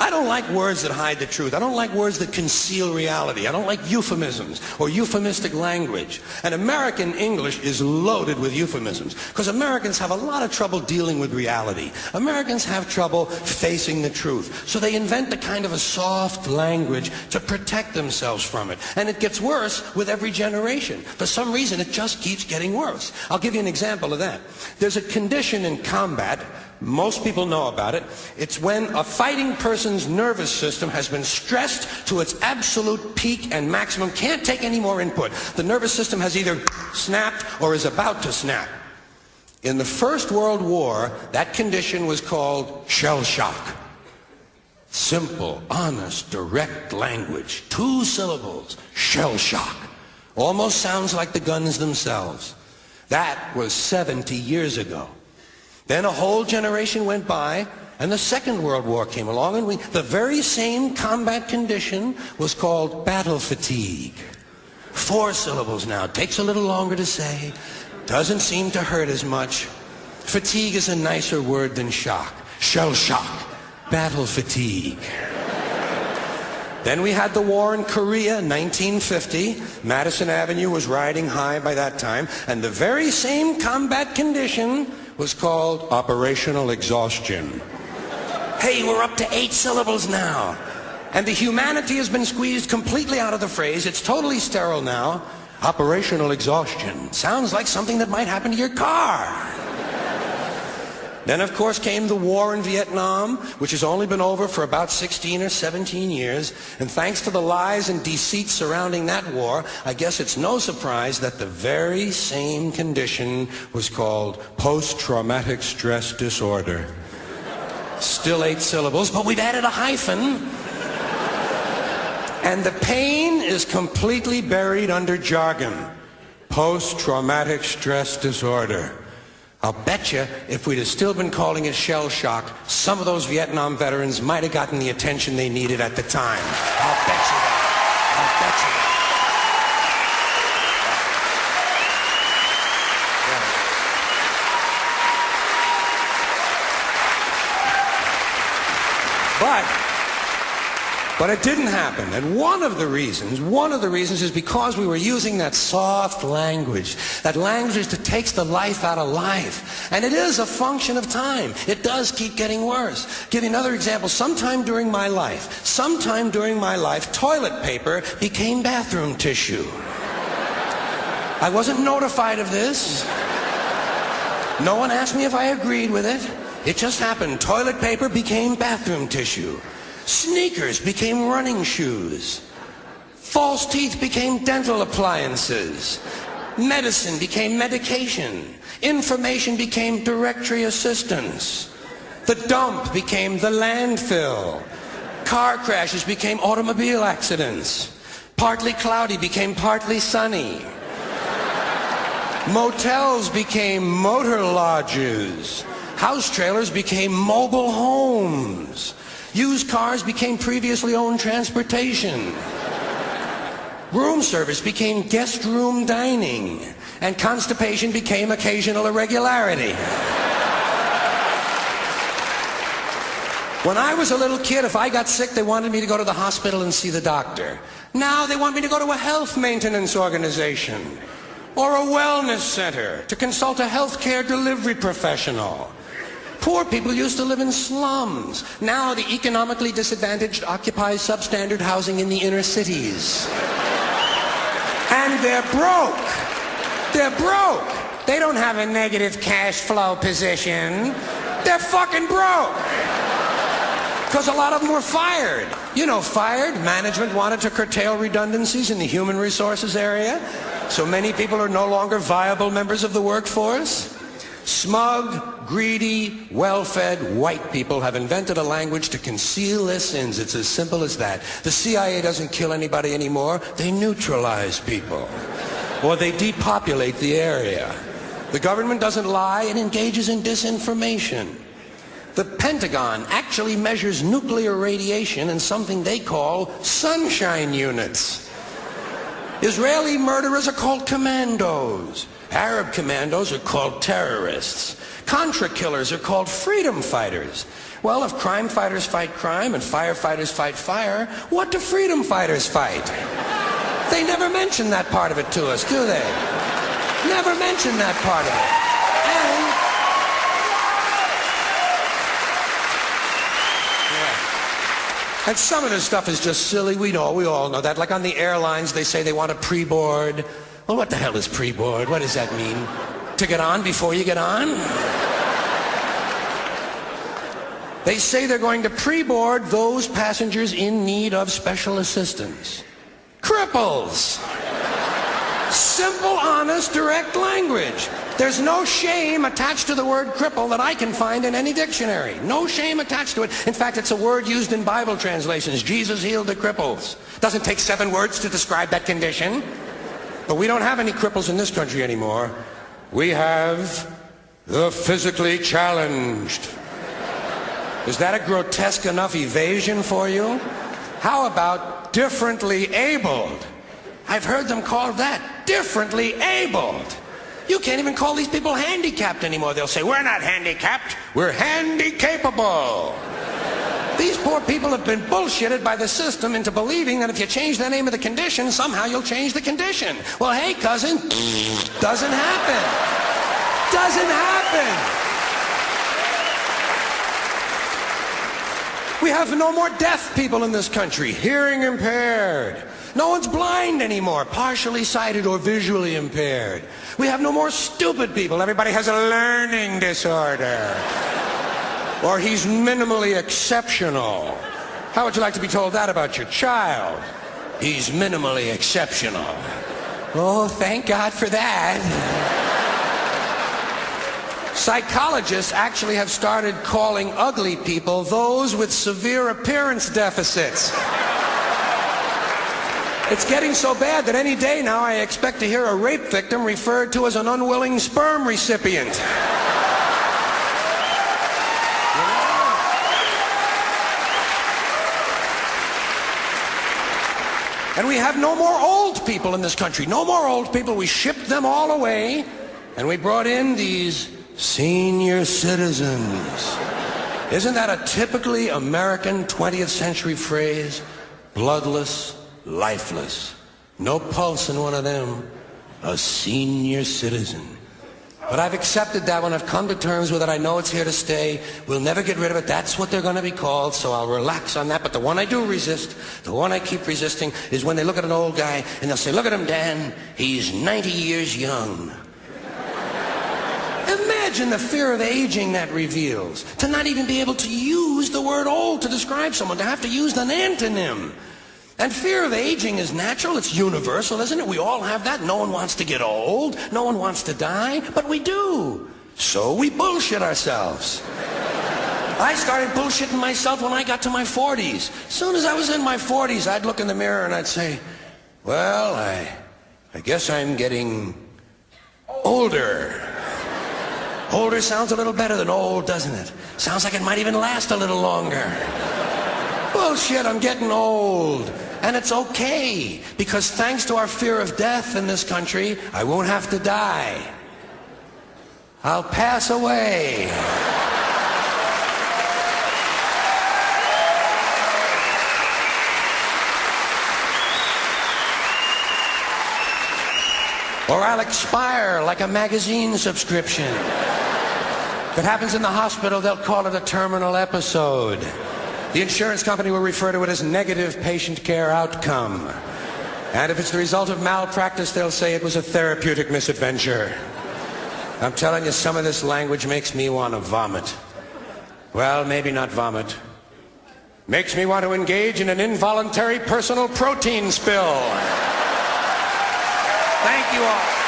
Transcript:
I don't like words that hide the truth. I don't like words that conceal reality. I don't like euphemisms or euphemistic language. And American English is loaded with euphemisms because Americans have a lot of trouble dealing with reality. Americans have trouble facing the truth. So they invent a kind of a soft language to protect themselves from it. And it gets worse with every generation. For some reason, it just keeps getting worse. I'll give you an example of that. There's a condition in combat. Most people know about it. It's when a fighting person's nervous system has been stressed to its absolute peak and maximum, can't take any more input. The nervous system has either snapped or is about to snap. In the First World War, that condition was called shell shock. Simple, honest, direct language. 2 syllables. Shell shock. Almost sounds like the guns themselves. That was 70 years ago. Then a whole generation went by, and the Second World War came along, and the very same combat condition was called battle fatigue. 4 syllables now. Takes a little longer to say. Doesn't seem to hurt as much. Fatigue is a nicer word than shock. Shell shock. Battle fatigue. Then we had the war in Korea, 1950. Madison Avenue was riding high by that time, and the very same combat condition was called operational exhaustion. Hey, we're up to 8 syllables now. And the humanity has been squeezed completely out of the phrase. It's totally sterile now. Operational exhaustion. Sounds like something that might happen to your car. Then, of course, came the war in Vietnam, which has only been over for about 16 or 17 years. And thanks to the lies and deceit surrounding that war, I guess it's no surprise that the very same condition was called post-traumatic stress disorder. Still 8 syllables, but we've added a hyphen. And the pain is completely buried under jargon. Post-traumatic stress disorder. I'll bet you if we'd have still been calling it shell shock, some of those Vietnam veterans might have gotten the attention they needed at the time. I'll bet you that. I'll bet you that. But it didn't happen. And one of the reasons is because we were using that soft language, that language that takes the life out of life. And it is a function of time. It does keep getting worse. Give you another example. Sometime during my life, toilet paper became bathroom tissue. I wasn't notified of this. No one asked me if I agreed with it. It just happened. Toilet paper became bathroom tissue. Sneakers became running shoes. False teeth became dental appliances. Medicine became medication. Information became directory assistance. The dump became the landfill. Car crashes became automobile accidents. Partly cloudy became partly sunny. Motels became motor lodges. House trailers became mobile homes. Used cars became previously owned transportation. Room service became guest room dining. And constipation became occasional irregularity. When I was a little kid, if I got sick, they wanted me to go to the hospital and see the doctor. Now they want me to go to a health maintenance organization or a wellness center to consult a healthcare delivery professional. Poor people used to live in slums. Now the economically disadvantaged occupy substandard housing in the inner cities. And they're broke. They're broke. They don't have a negative cash flow position. They're fucking broke. Because a lot of them were fired. You know, fired. Management wanted to curtail redundancies in the human resources area. So many people are no longer viable members of the workforce. Smug, greedy, well-fed white people have invented a language to conceal their sins. It's as simple as that. The CIA doesn't kill anybody anymore. They neutralize people. Or they depopulate the area. The government doesn't lie. It engages in disinformation. The Pentagon actually measures nuclear radiation in something they call sunshine units. Israeli murderers are called commandos. Arab commandos are called terrorists. Contra killers are called freedom fighters. Well, if crime fighters fight crime and firefighters fight fire, what do freedom fighters fight? They never mention that part of it to us, do they? Never mention that part of it. And some of this stuff is just silly. We all know that. Like on the airlines, they say they want a pre-board. Well, what the hell is pre-board? What does that mean? To get on before you get on? They say they're going to pre-board those passengers in need of special assistance. Cripples! Simple, honest, direct language. There's no shame attached to the word cripple that I can find in any dictionary. No shame attached to it. In fact, it's a word used in Bible translations. Jesus healed the cripples. Doesn't take 7 words to describe that condition. But we don't have any cripples in this country anymore. We have the physically challenged. Is that a grotesque enough evasion for you? How about differently abled? I've heard them called that, differently abled. You can't even call these people handicapped anymore. They'll say, we're not handicapped, we're handy-capable. These poor people have been bullshitted by the system into believing that if you change the name of the condition, somehow you'll change the condition. Well, hey, cousin, doesn't happen. Doesn't happen. We have no more deaf people in this country, hearing impaired. No one's blind anymore, partially sighted or visually impaired. We have no more stupid people. Everybody has a learning disorder. Or he's minimally exceptional. How would you like to be told that about your child? He's minimally exceptional. Oh, thank God for that. Psychologists actually have started calling ugly people those with severe appearance deficits. It's getting so bad that any day now I expect to hear a rape victim referred to as an unwilling sperm recipient. And we have no more old people in this country. No more old people. We shipped them all away, and we brought in these senior citizens. Isn't that a typically American 20th century phrase? Bloodless, lifeless. No pulse in one of them. A senior citizen. But I've accepted that one. I've come to terms with it. I know it's here to stay. We'll never get rid of it. That's what they're going to be called, so I'll relax on that. But the one I do resist, the one I keep resisting, is when they look at an old guy and they'll say, look at him, Dan. He's 90 years young. Imagine the fear of aging that reveals. To not even be able to use the word old to describe someone, to have to use an antonym. And fear of aging is natural, it's universal, isn't it? We all have that. No one wants to get old, no one wants to die, but we do. So we bullshit ourselves. I started bullshitting myself when I got to my 40s. As soon as I was in my 40s, I'd look in the mirror and I'd say, well, I guess I'm getting older. Older sounds a little better than old, doesn't it? Sounds like it might even last a little longer. Bullshit, I'm getting old. And it's okay, because thanks to our fear of death in this country, I won't have to die. I'll pass away. Or I'll expire like a magazine subscription. If it happens in the hospital, they'll call it a terminal episode. The insurance company will refer to it as negative patient care outcome. And if it's the result of malpractice, they'll say it was a therapeutic misadventure. I'm telling you, some of this language makes me want to vomit. Well, maybe not vomit. Makes me want to engage in an involuntary personal protein spill. Thank you all.